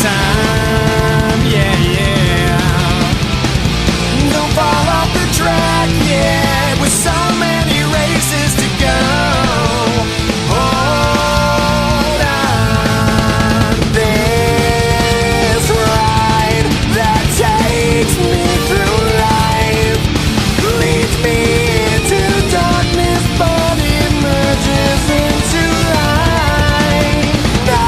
time, yeah, yeah. Don't fall off the track yet, with so many races to go. Hold on, this ride that takes me through life leads me into darkness, but emerges into light. No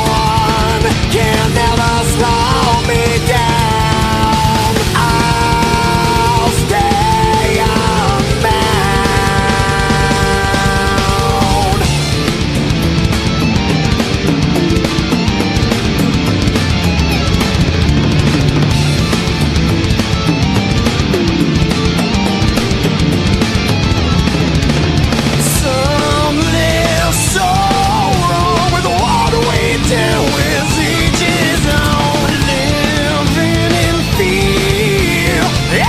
one can ever slow me down. I'll stay unbound. Some live so wrong with what we do is each his own. Living in fear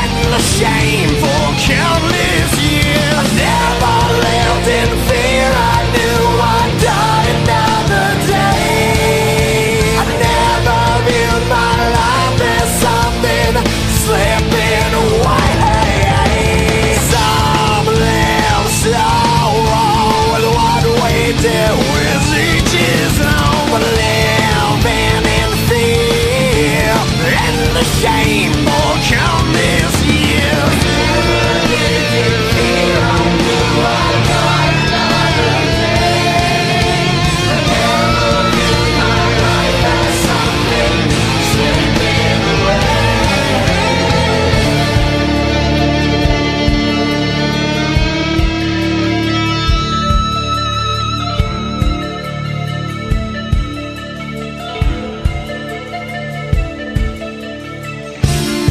and the shame for countless years. I never lived in fear, I knew I'd die another day. I never viewed my life as something slipping away. Some live so wrong with what we do is each his own. But living in fear and the shame for countless years.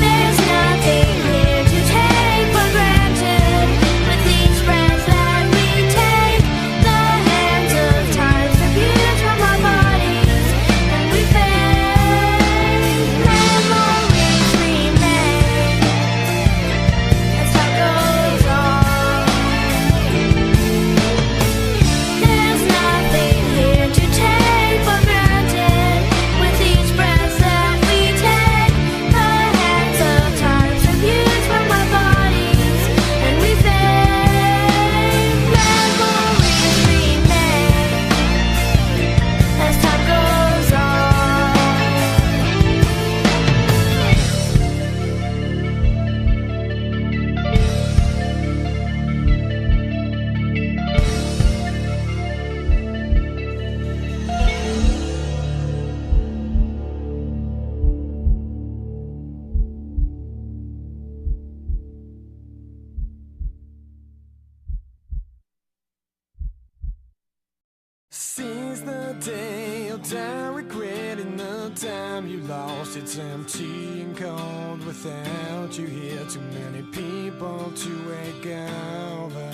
There's nothing here to take for granted. With each breath that we take, the hands of time submerge from our bodies, and we fade. Memories remain as time goes on. There's nothing here to take for granted. With each breath that we take, the hands of time submerge from our bodies, and we fade. Memories remain as time goes on. Seize the day, you'll die regretting the time you lost. It's empty and cold without you here. Too many people to wake over.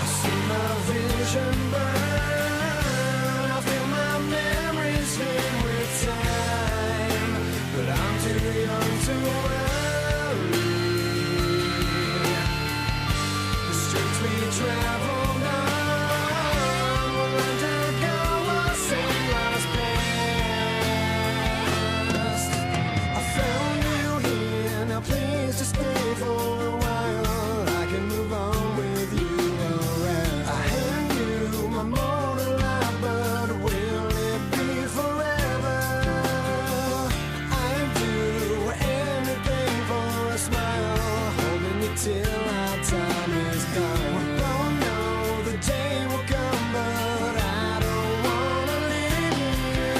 I see my vision burn, I feel my memories fade with time, but I'm too young to worry. The streets we travel on will undergo a same lost past. I found you here, now please just stay for a while. I can move on with you around. I hand you my mortal life, but will it be forever? I'd do anything for a smile, holding you till our time is gone. We both know the day will come, but I don't wanna leave you.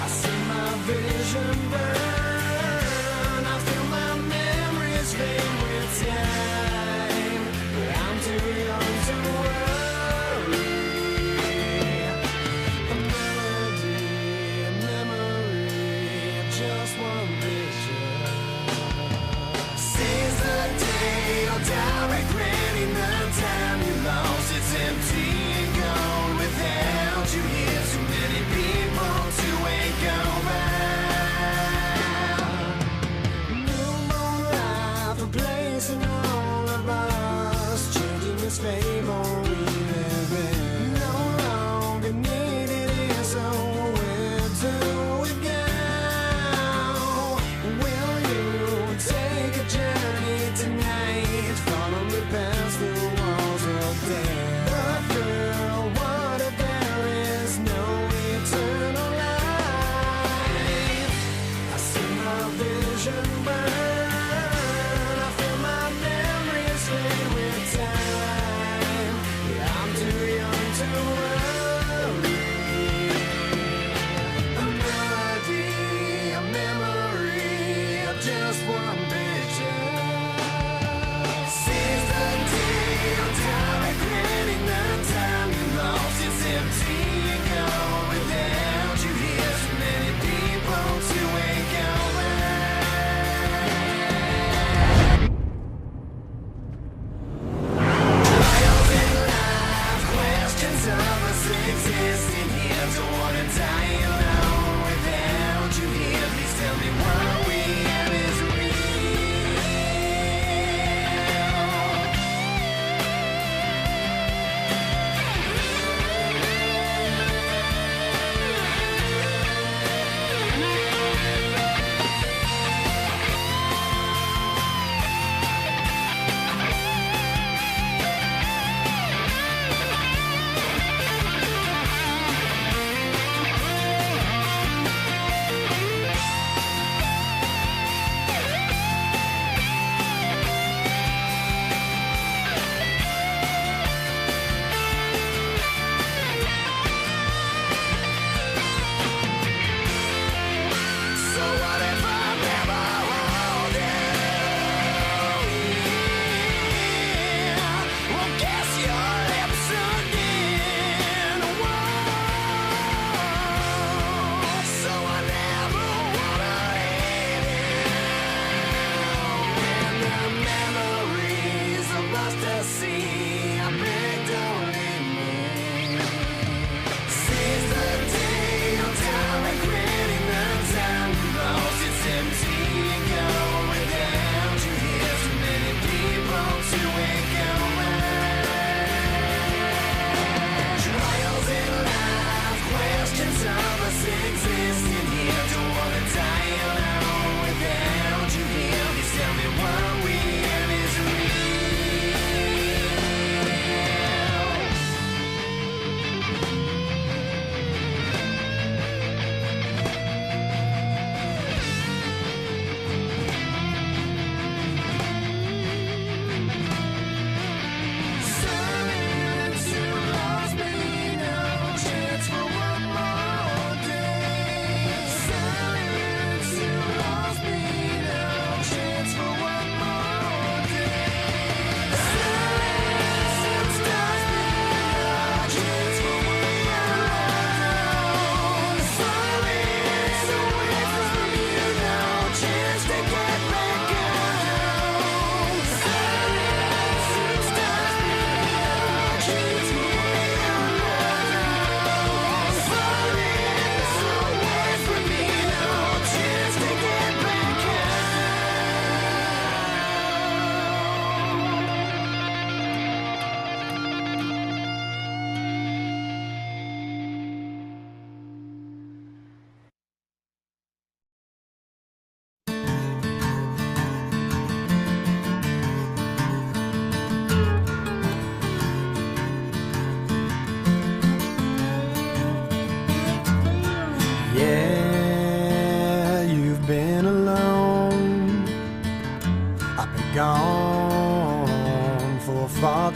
I see my vision burn, I feel my memories fade with time, but I'm too young to worry. A melody, a memory, just one vision. Seize the day, you'll die regretting the time you lost. It's empty and gone without you here. Too many people to wake over. New moon life, replacing all of us, changing this fable we live in. No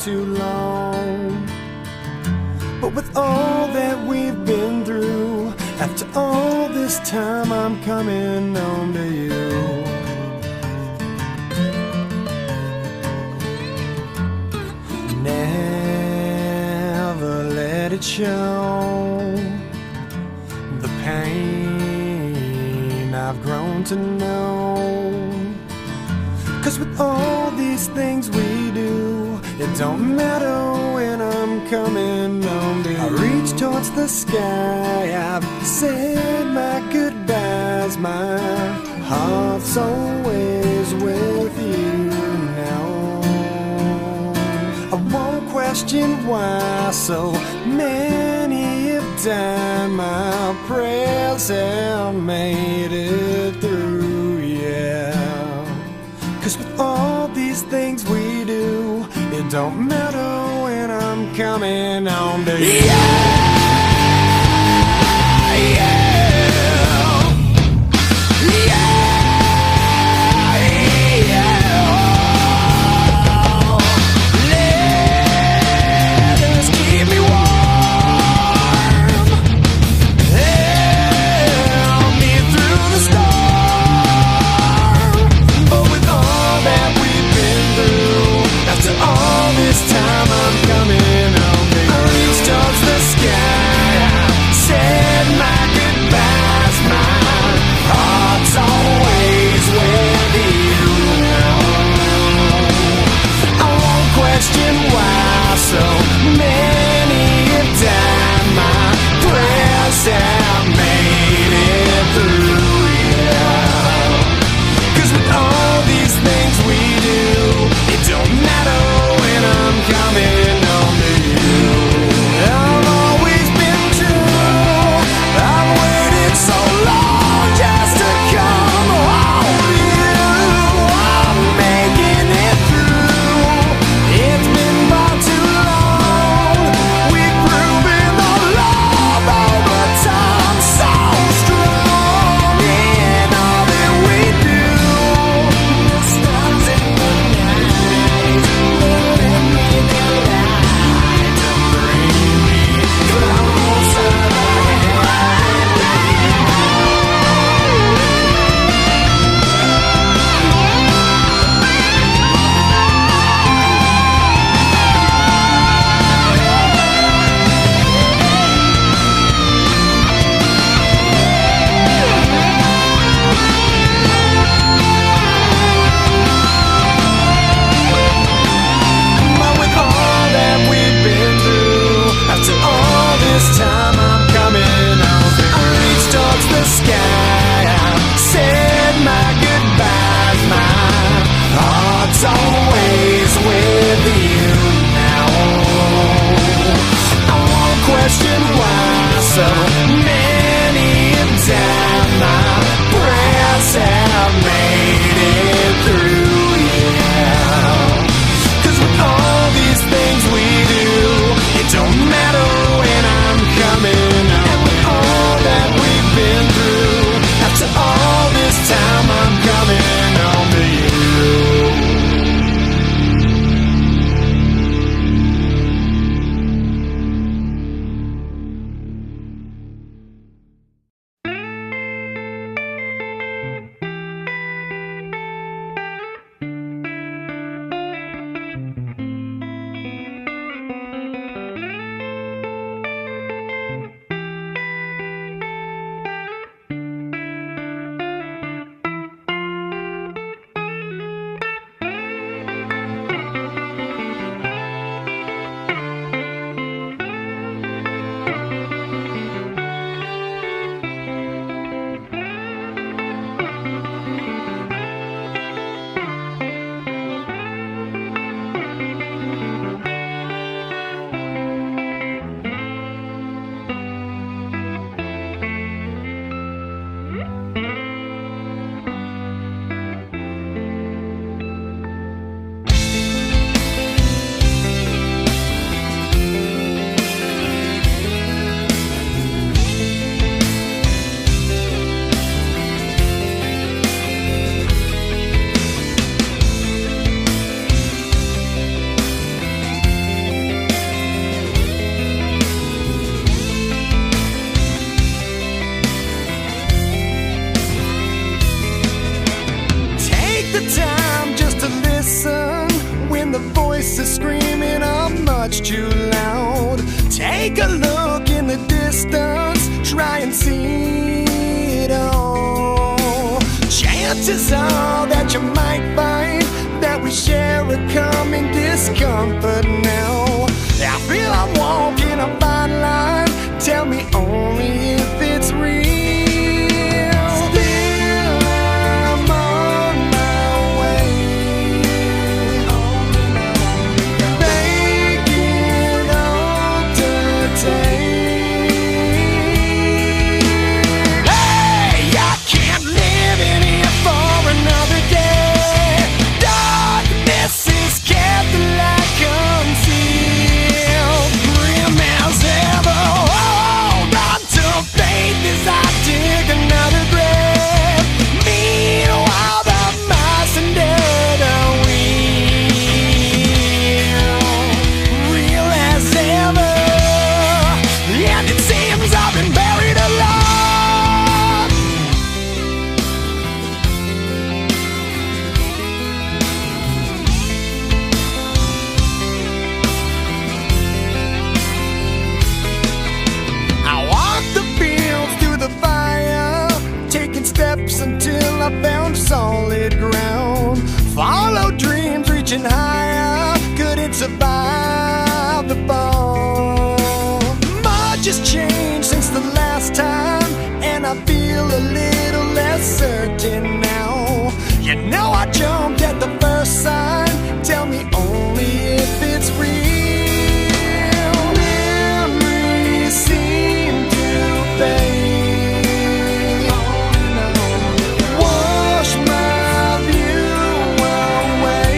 too long. But with all that we've been through, after all this time I'm coming home to you. Never let it show the pain I've grown to know. 'Cause with all these things we do, it don't matter when I'm coming home to you. I reach towards the sky, I've said my goodbyes, my heart's always with you now. I won't question why so many have died, my prayers have made it through, yeah. 'Cause with all these things we do, it don't matter when I'm coming home to you. distance, try and see it all. Chances are that you might find that we share a common discomfort now. I feel I'm walking a fine line. Tell me only if it's real. Still, I'm on my way, making all to take. Hey, I can't live in here for another day. Darkness is kept the light concealed. Grim as ever, hold on to faith as I dig another grave. Meanwhile, the mice under the wheel, real as ever, and it seems I've been buried alive. I walked the fields through the fire, taking steps until I found solid ground. Followed dreams reaching higher, couldn't survive the fall. Much has changed since the last time, and I feel a little less certain now. You know I jumped at the first sign. Tell me only if it's real. Memories seem to fade, wash my view away.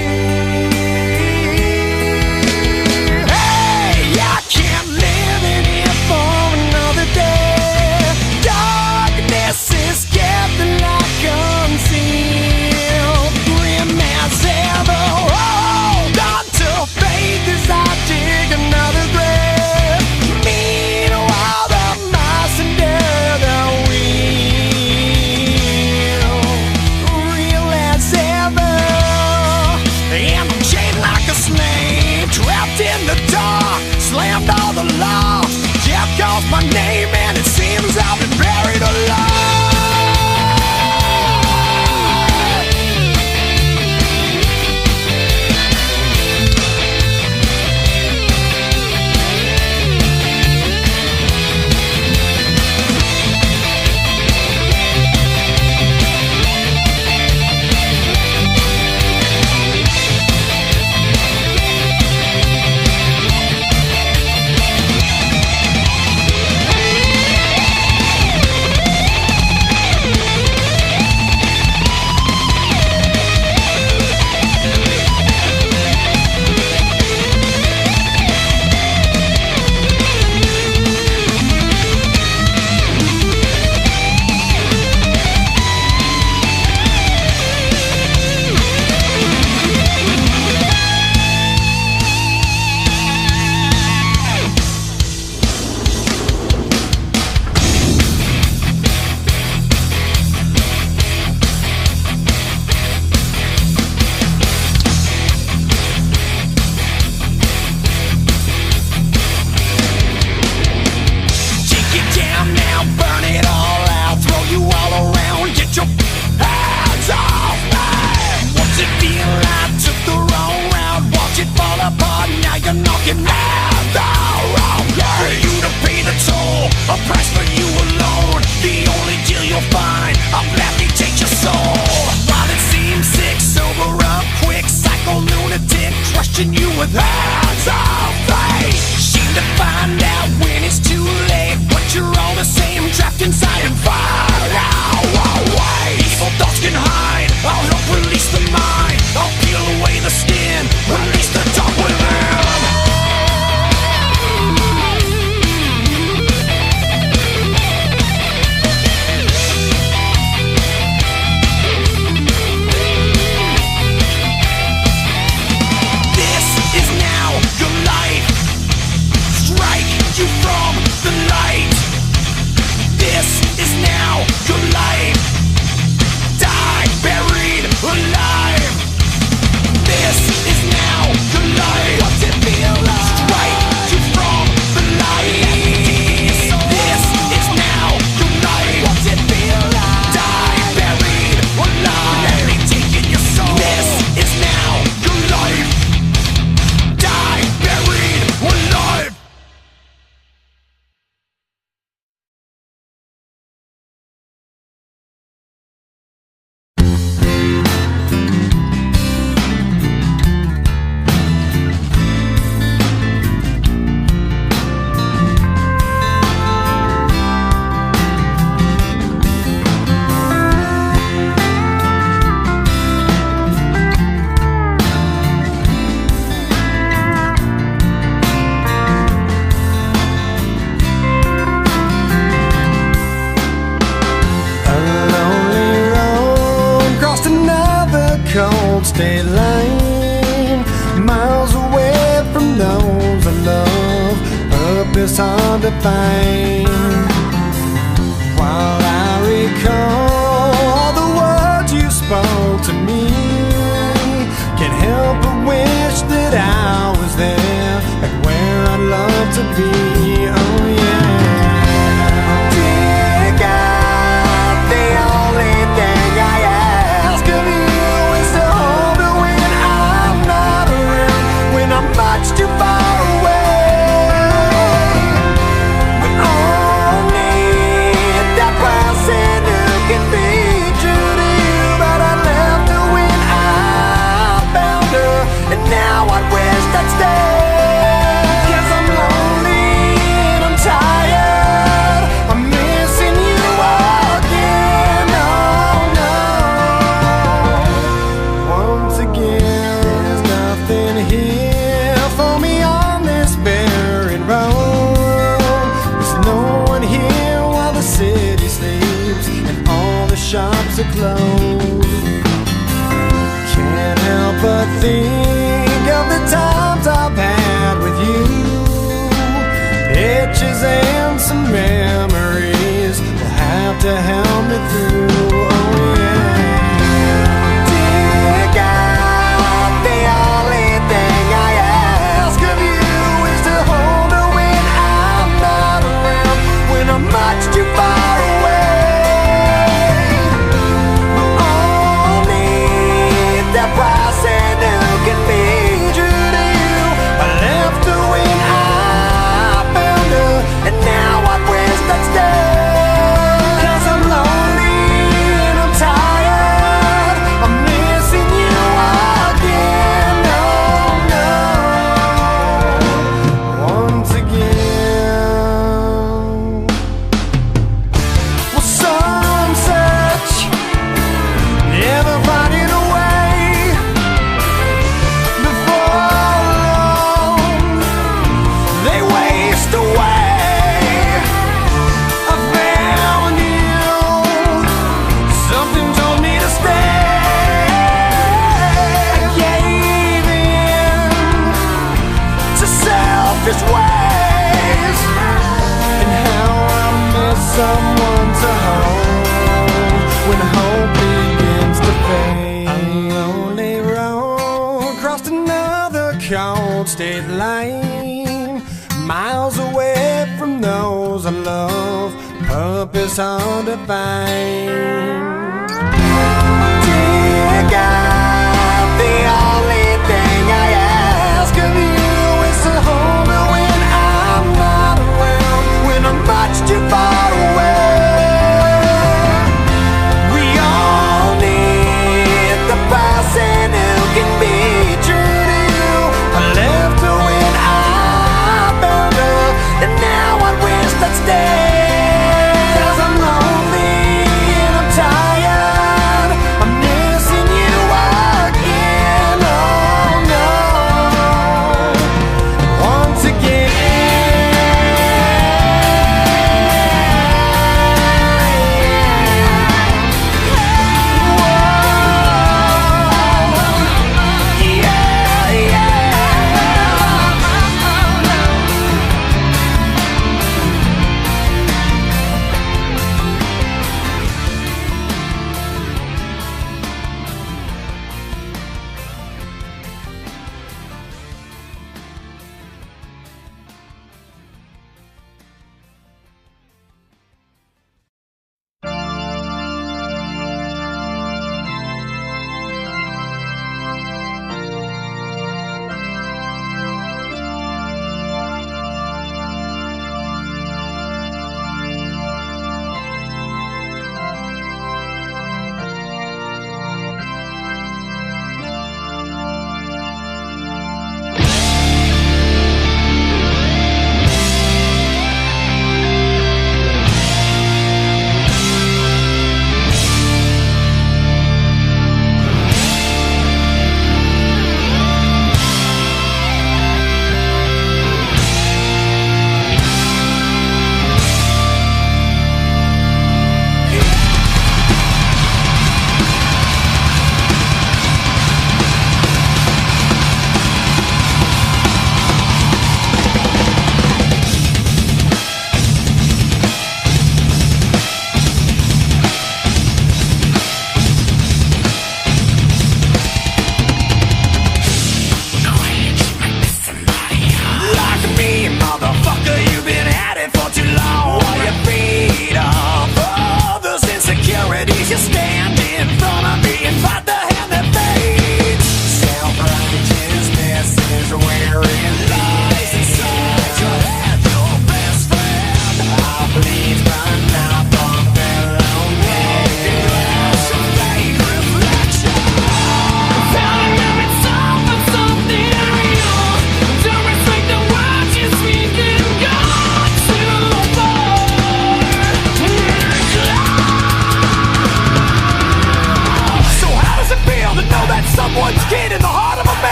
Hey, I can't live in here for another day. Darkness is kept the light concealed. Grim as ever, hold on to faith as I dig another grave. Meanwhile, the mice under the wheel, real as ever, and I'm chained like a slave, trapped in the dark, slammed all the locks. Death calls my name, and it seems I've been buried alive. state line, miles away from those I love. Purpose hard to find. While I recall the words you spoke to me, can't help but wish that I was there, like where I'd love to be. Oh yeah. Dear God, the only thing I ask of you is to hold me when I'm not around, when I'm much too far away. But only that person who can be true to you. But I left her when I found her, and now I wish I'd stay. 'Cause I'm lonely and I'm tired, I'm missing you again. Oh no. Once again, there's nothing here for me on this barren road. There's no one here while the city sleeps and all the shops are closed. Can't help but think of the times I've had with you, pictures and some memories will have to help me through. Oh yeah. Dear God, the only thing I ask of you is to hold her when I'm not around, when I'm much too far away. Only that person who can be true to you. I left her when I found her, and now I wish I'd stay. 'Cause I'm lonely and I'm tired, I'm missing you again. Oh no. Once again. Well, some search, never finding a way. Before long, they waste away. I found you, something told me to stay. I gave in to selfish ways, and how I miss someone to hold when hope begins to fade. A lonely road crossed another cold state line, miles away from those I love. Purpose hard to find. Dear God, the only thing I ask of you is to hold me when I'm not around, when I'm much too far away. We all need the person who can be true to you. I left her when I found her, and now I wish I'd stay. 'Cause I'm lonely and I'm tired, I'm missing you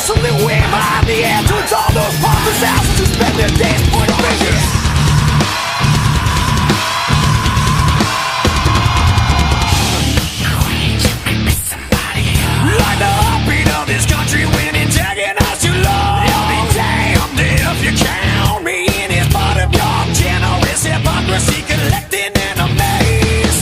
whistling way behind the air towards all those pompous asses who spend their days pointing fingers. Like the heartbeat of this country when it's tagging us too long. I'll be damned if you count me in as part of your generous hypocrisy collecting enemies.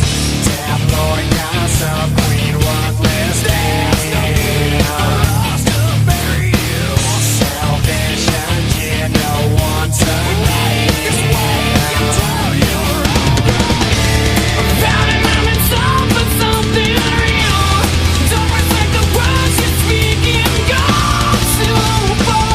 Tabloid gossip, queen worthless days. No need for us to bury you. Selfish agenda, no one to make this way until you're right. Found it, I'm in some for something real. Don't respect the words you're speaking, gone too far.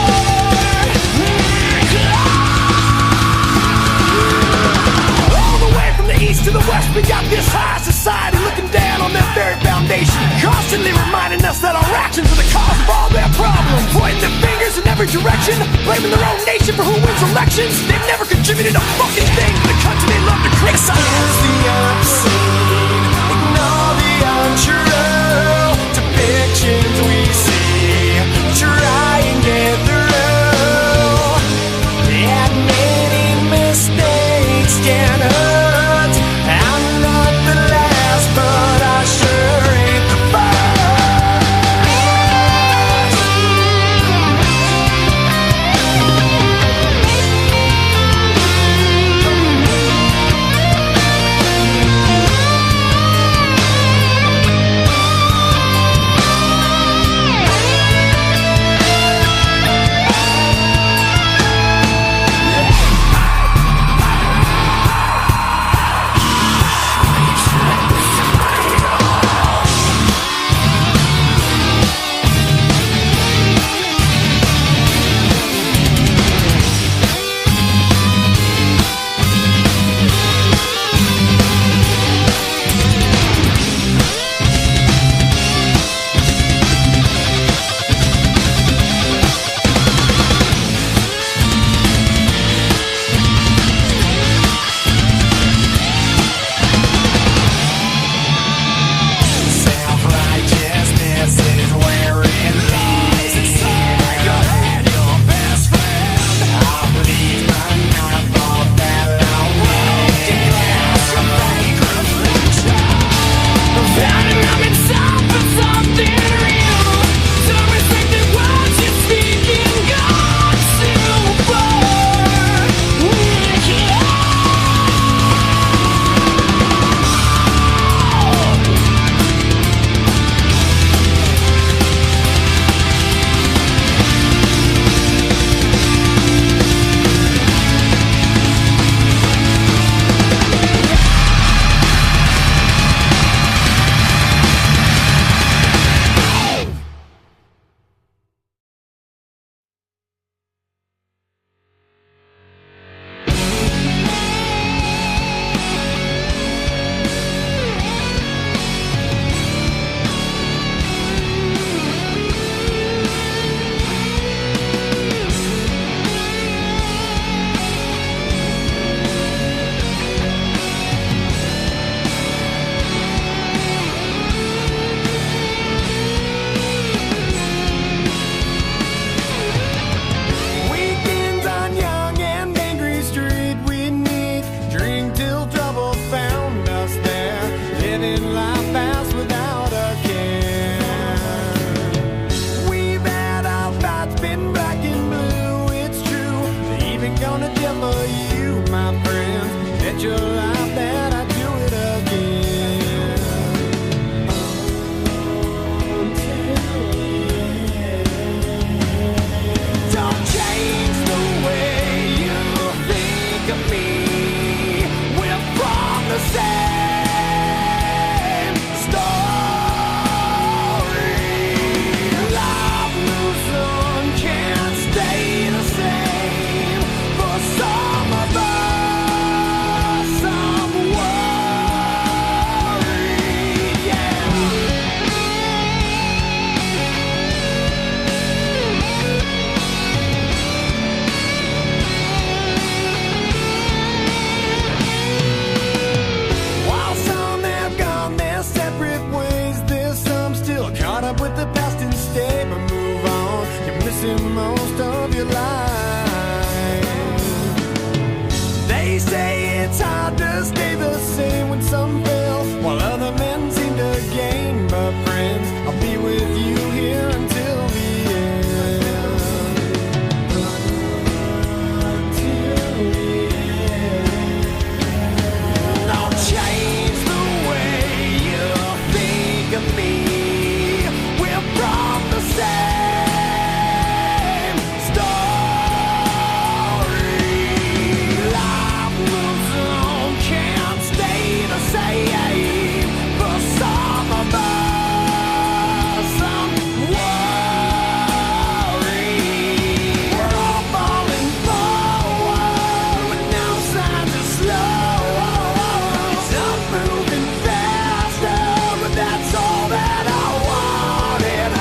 All the way from the east to the west, we got this high society looking down on that very foundation, constantly reminding us that our actions are the cause of all their problems, pointing their fingers in every direction, blaming their own nation for who wins elections. They've never contributed a fucking thing to the country they love to criticize. It's the obscene, ignore the untrue depictions we see, try and get through. Admitting mistakes can hurt. I'm not the last, but I sure ain't the first. losing most of your life. They say it's hard to stay the same when some fail, while other men seem to gain. But friends, I'll be with you here until the end. Until the end. Don't change the way you think of me. We're from the same story. Life moves on, can't stay the same. For some of us, I'm worried. We're all falling forward with no signs of slow. I'm moving faster, but that's all that I wanted.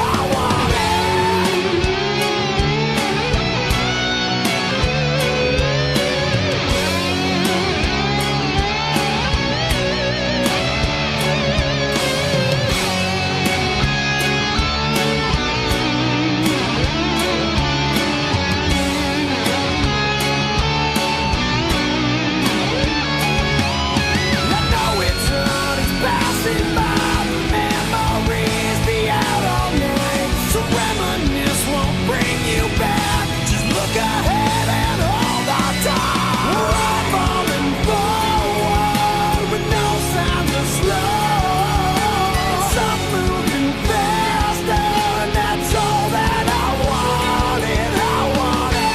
I know it's on, it's passing by. The memories be out all night. So reminisce won't bring you back. Just look ahead and hold on tight. We're all falling forward with no signs of slow. Some moving faster, and that's all that I wanted. I wanted.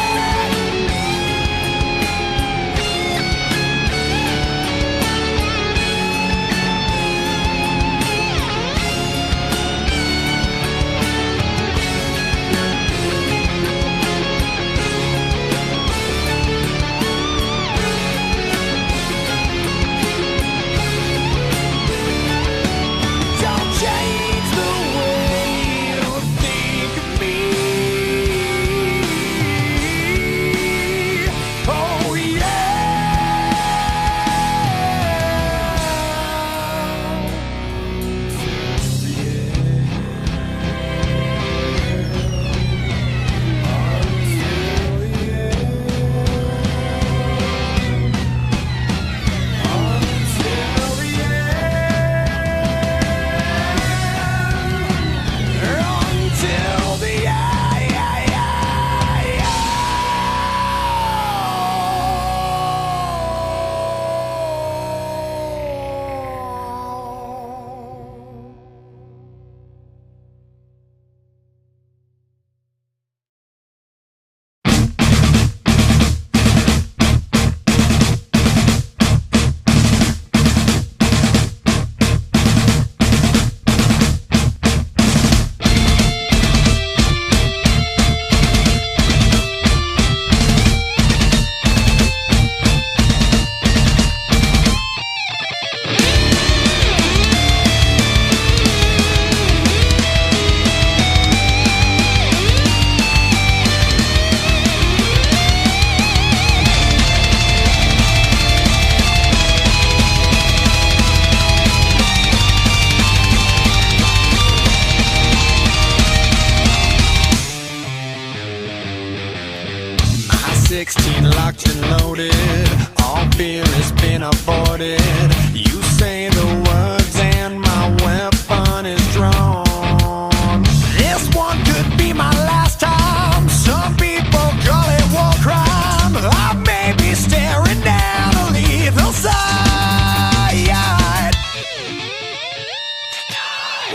Don't change the way you think of me. Oh until the My 16 locked and loaded, all fear has been aborted. You say the words and my weapon is drawn. This one could be my last time. Some people call it war crime. I may be staring down a lethal sight.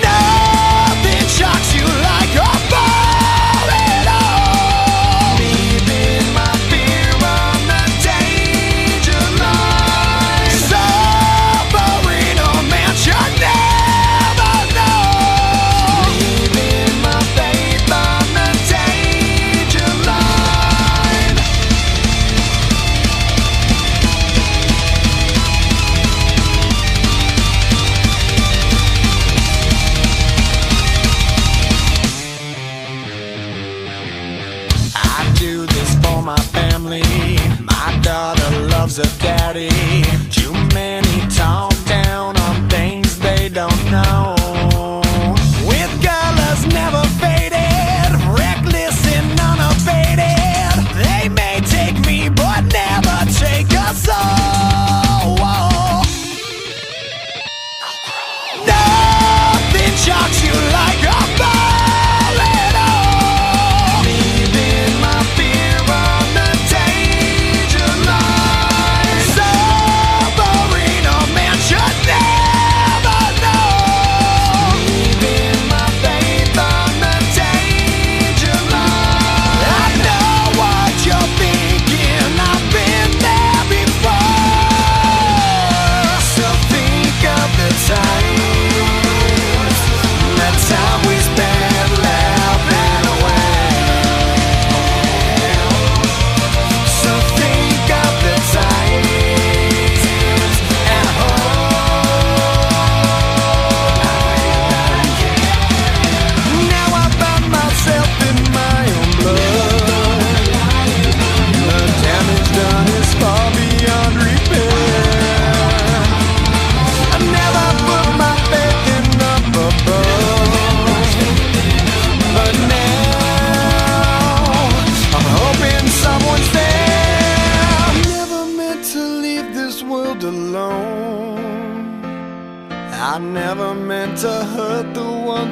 Nothing shocks you like a ball at all. Leaving my fear on the danger line. Suffering a man should never know. Leaving my faith on the danger line. I do this for my family. My daughter loves her daddy. Too many talk down on things they don't know. With colors never faded, reckless and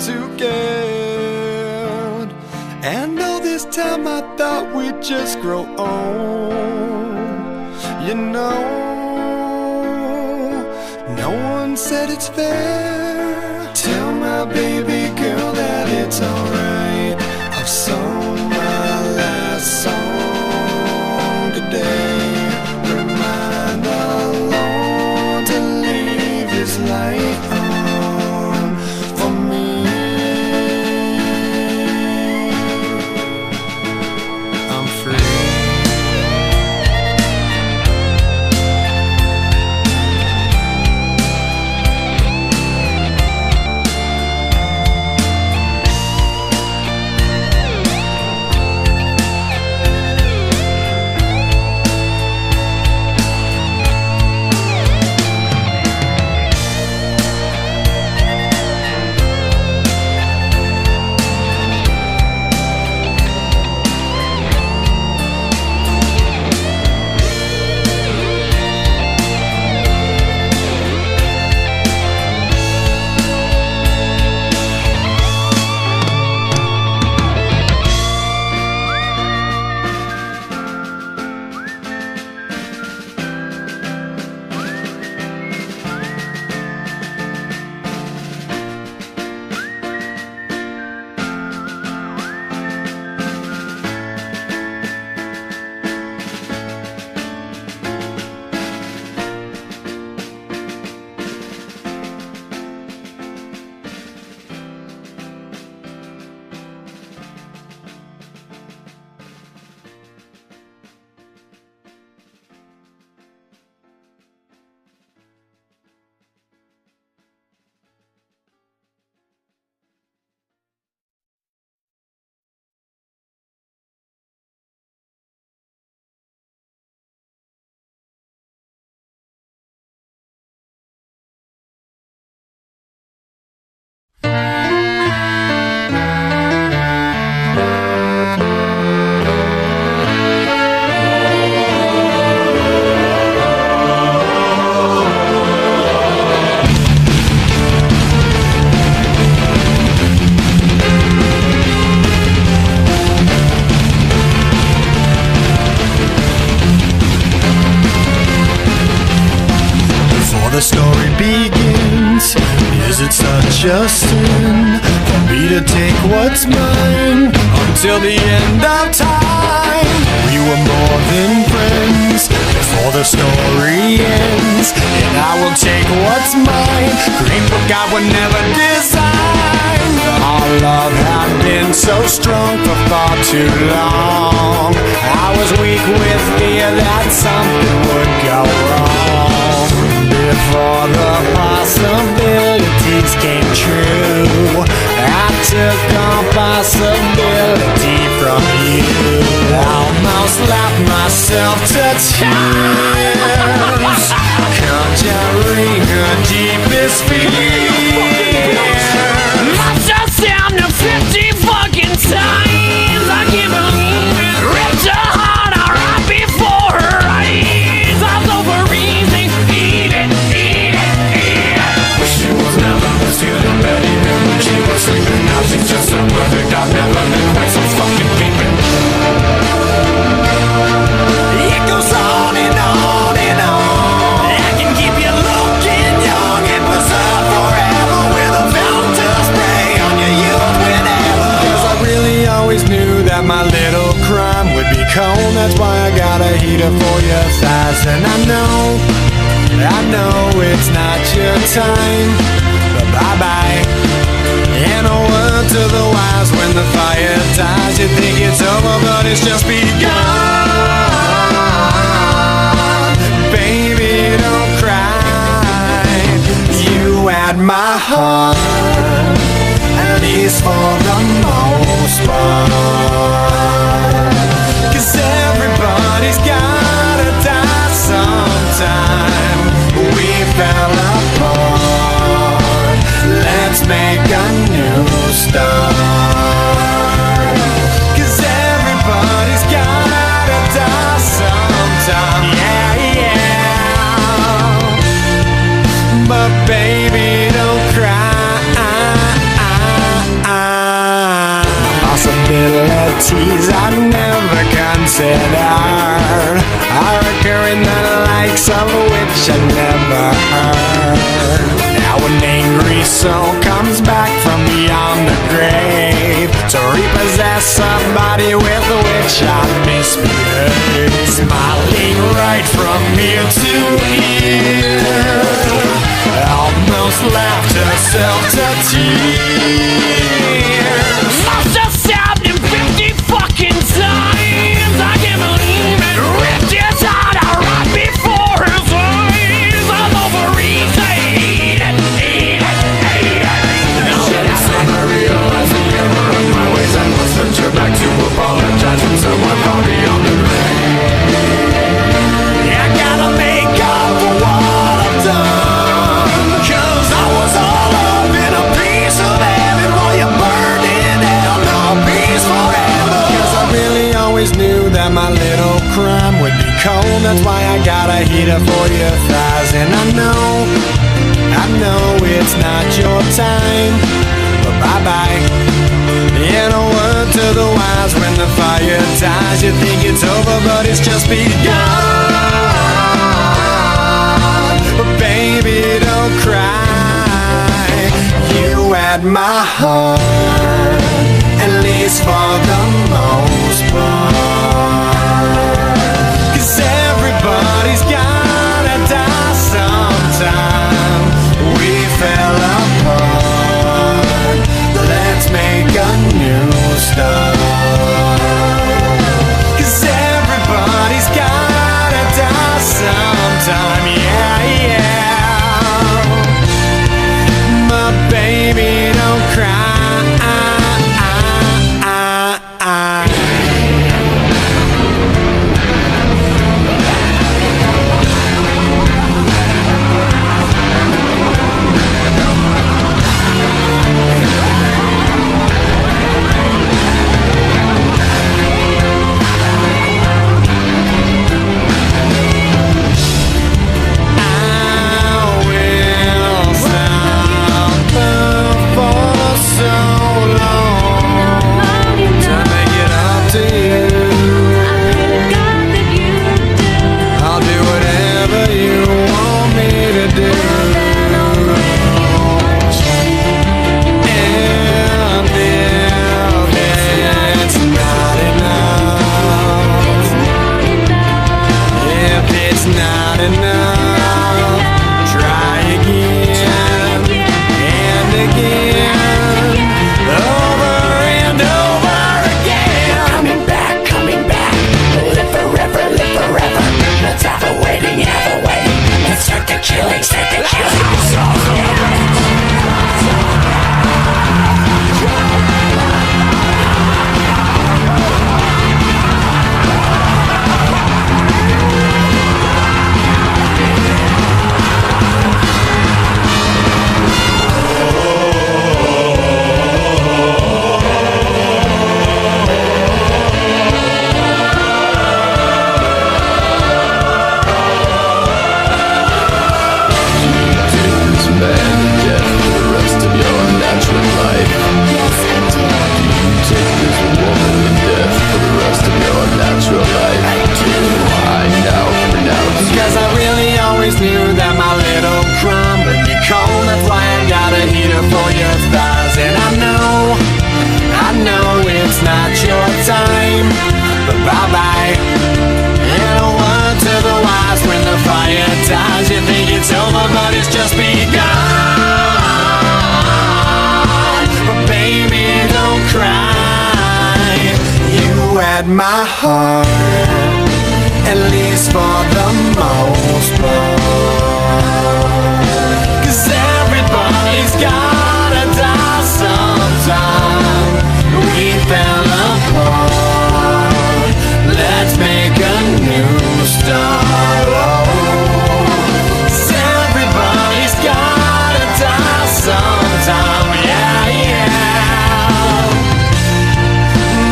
to get. And all this time I thought we'd just grow old. You know, no one said it's fair. Tell my baby girl that it's alright. I've sung my last song today. Remind the Lord to leave His light on for me. I'm free. The story begins. Is it such a sin for me to take what's mine until the end of time? We were more than friends before the story ends, and I will take what's mine. Create what God would never design. Our love had been so strong for far too long. I was weak with fear that something would go wrong. Before the possibilities came true, I took all possibility from you. Almost laughed myself to tears, conjuring her deepest fear. Must have sound of 50 fucking times. I can't believe it. Ripped her heart out right before her eyes. I was overeasy. She was never pursued in bed even when she was sleeping. Now she's just so perfect, I've never been quite so fucking peeping. It goes on and on and on. I can keep you looking young and preserved forever with a fountain to spray on your youth whenever. 'Cause I really always knew that my little crime would be cold. That's why I got a heater for your thighs. And I know it's not your time, but bye-bye. And a word to the wise, when the fire dies, you think it's over, but it's just begun. Baby, don't cry. You had my heart, at least for the most part. 'Cause everybody's gotta die sometime. We fell apart. Let's make a new start. 'Cause everybody's gotta die sometime. Yeah, yeah. But baby, don't cry. possibilities I'd never considered are occurring, the likes of which I never heard. Now an angry soul comes back from beyond the grave to repossess a body with which I misbehaved. Smiling right from ear to ear, almost laughed herself to tears. Must have stabbed him 50 fucking times. I can't believe it. Ripped his heart out right before his eyes. I'm overeating. I realize the error of my ways. I must venture back to apologize when someone called me on the ring. I gotta make up for what I've done, 'cause I was all up in a piece of heaven while you burned in hell. No peace forever. 'Cause I really always knew that my little crime would be cold. That's why I got a heater for your thighs. And I know it's not your time, but bye-bye. And a word to the wise, when the fire dies, you think it's over, but it's just begun. But baby, don't cry. You had my heart, at least for the most part. 'Cause everybody's gotta die sometime. We fell apart. Let's make a new start. 'Cause everybody's gotta die sometime. Yeah, yeah. My baby, don't cry. Had my heart, at least for the most part. 'Cause everybody's gotta die sometime. We fell apart. Let's make a new start. Oh. 'Cause everybody's gotta die sometime. Yeah, yeah.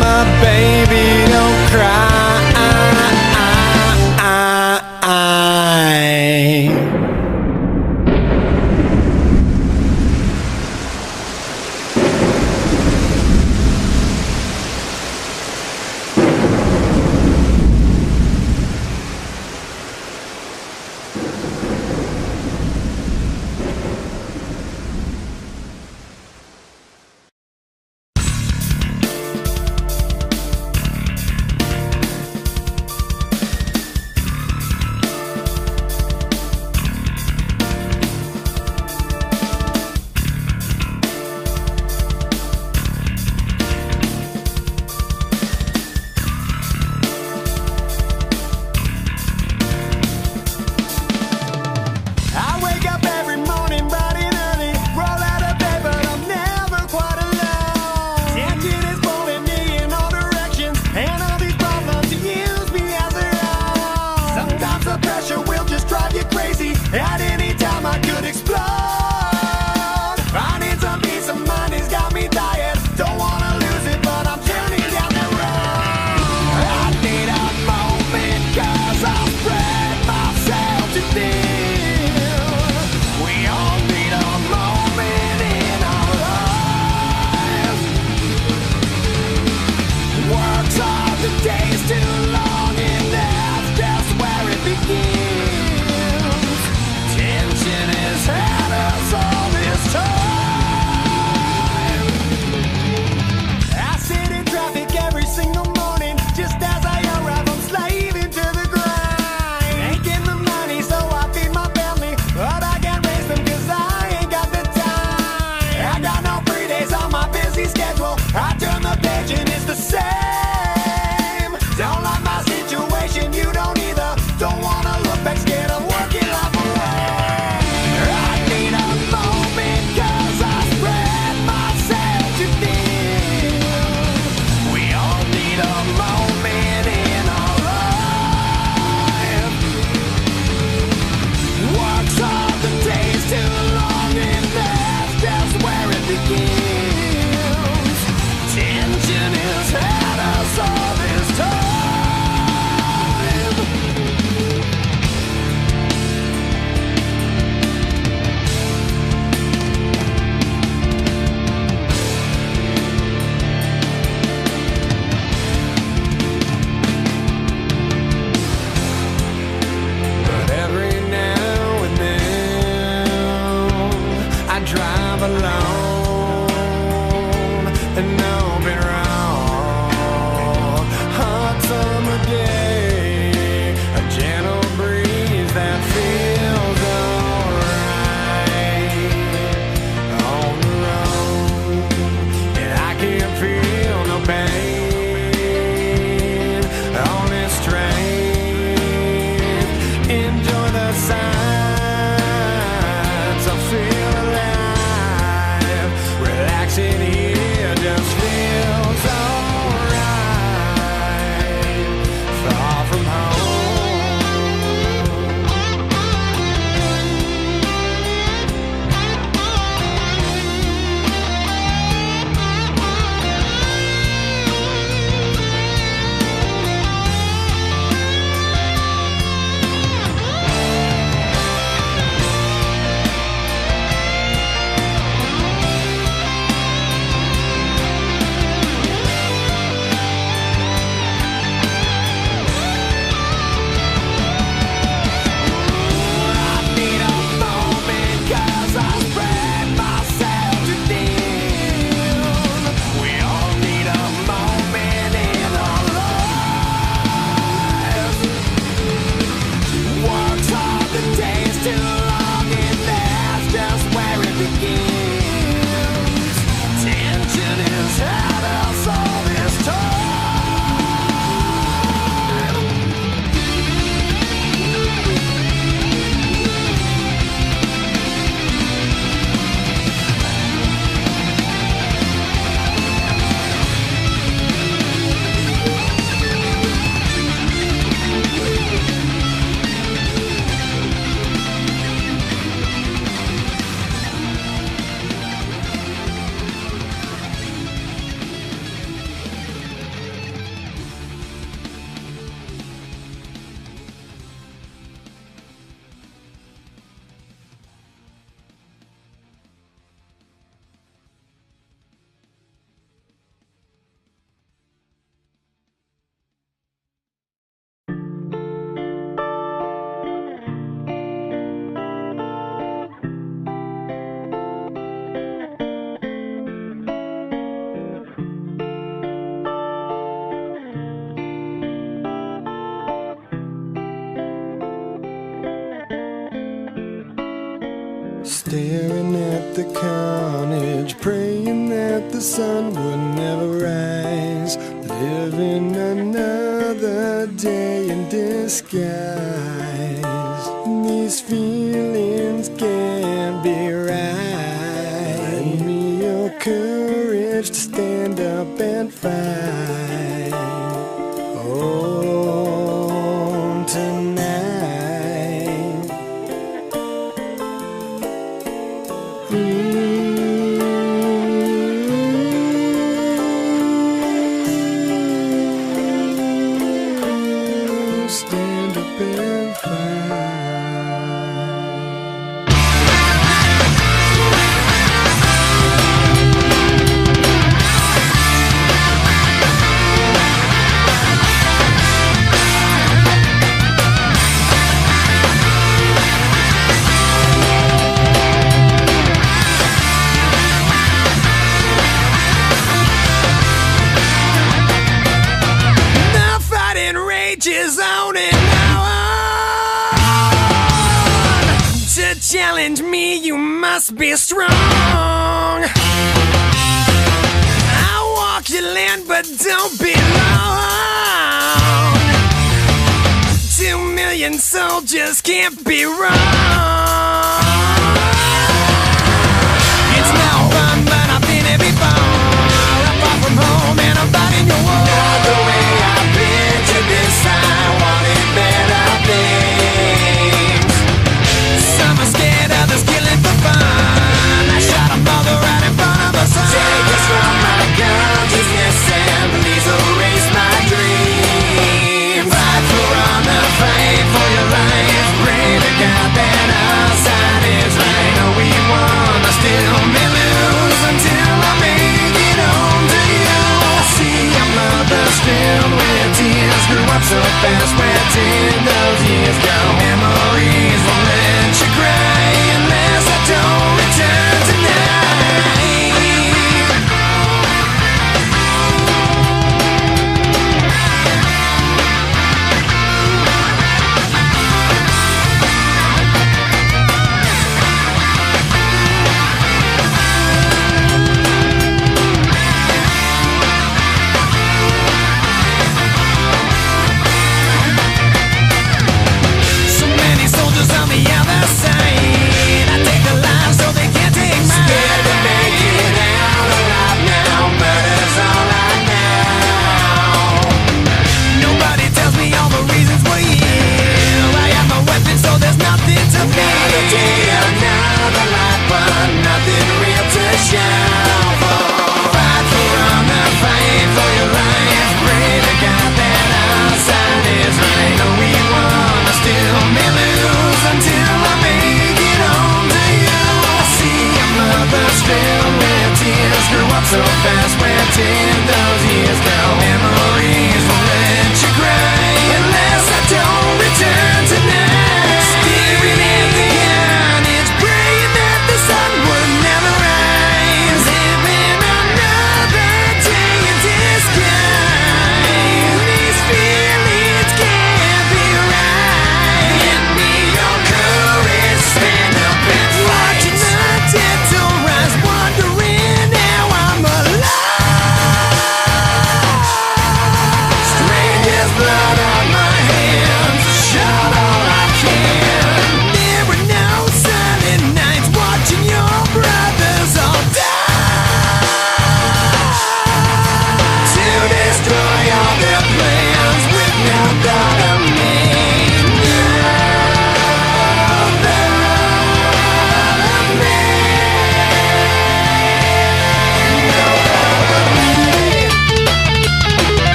My baby, don't cry. staring at the carnage, praying that the sun would never rise, living another day in disguise. These feelings can't be right. Lend me your courage to stand up and fight. Oh, tonight. Stand up and fight. The fighting rages on and on. To challenge me, you must be strong. I'll walk your land, but don't be long. 2 million soldiers can't be wrong. It's no fun, but I've been here before. I'm far from home and I'm fighting your war. Not the way I've been to this, I wanted better things. Some are scared, others killing for fun. I shot a mother right in front of a son. Take us from my consciousness and please erase my dreams. Fight for honor, fight for your life. Pray to God that our side is right. No, we won, I still may lose until I make it home to you. I see our mothers filled with tears. Grew up so fast, where did those years go? Memories won't let you cry unless I don't return tonight.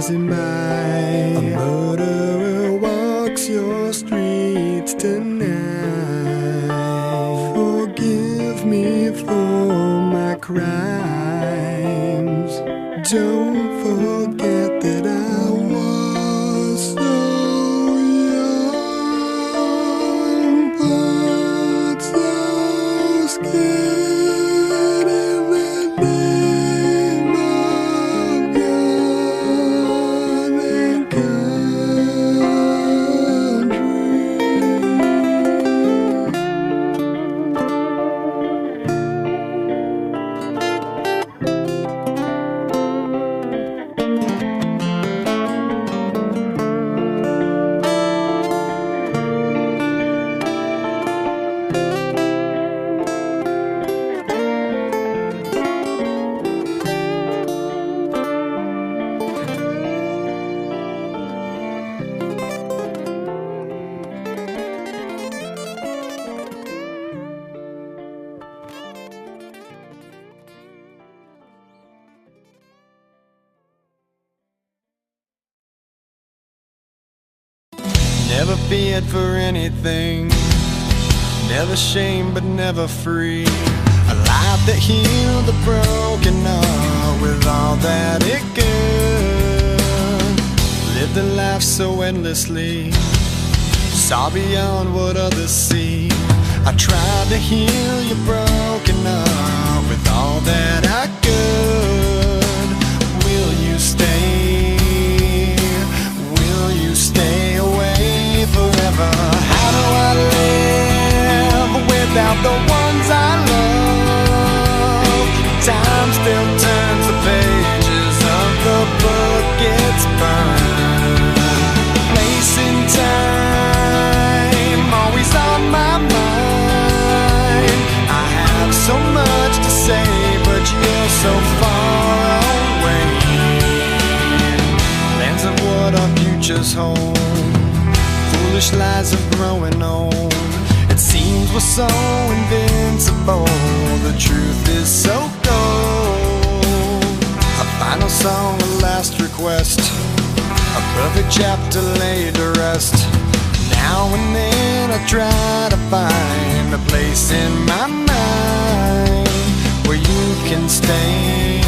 passing by. A murderer walks your streets tonight. Forgive me for my crimes. Don't forget that I was so young, but so scared in the name of God and country. Never feared for anything, never shamed but never free. A life that healed the broken heart with all that it could. Lived a life so endlessly, saw beyond what others see. I tried to heal your broken heart with all that I could. Will you stay? Will you stay away forever? How do I live without the ones I love? Time still turns the pages of the book it's burned. Place and time always on my mind. I have so much to say, but you're so far away. Lands of what our futures hold, foolish lies of growing old. It seems we're so invincible, the truth is so cold. A final song, a last request, a perfect chapter laid to rest. Now and then I try to find a place in my mind where you can stay.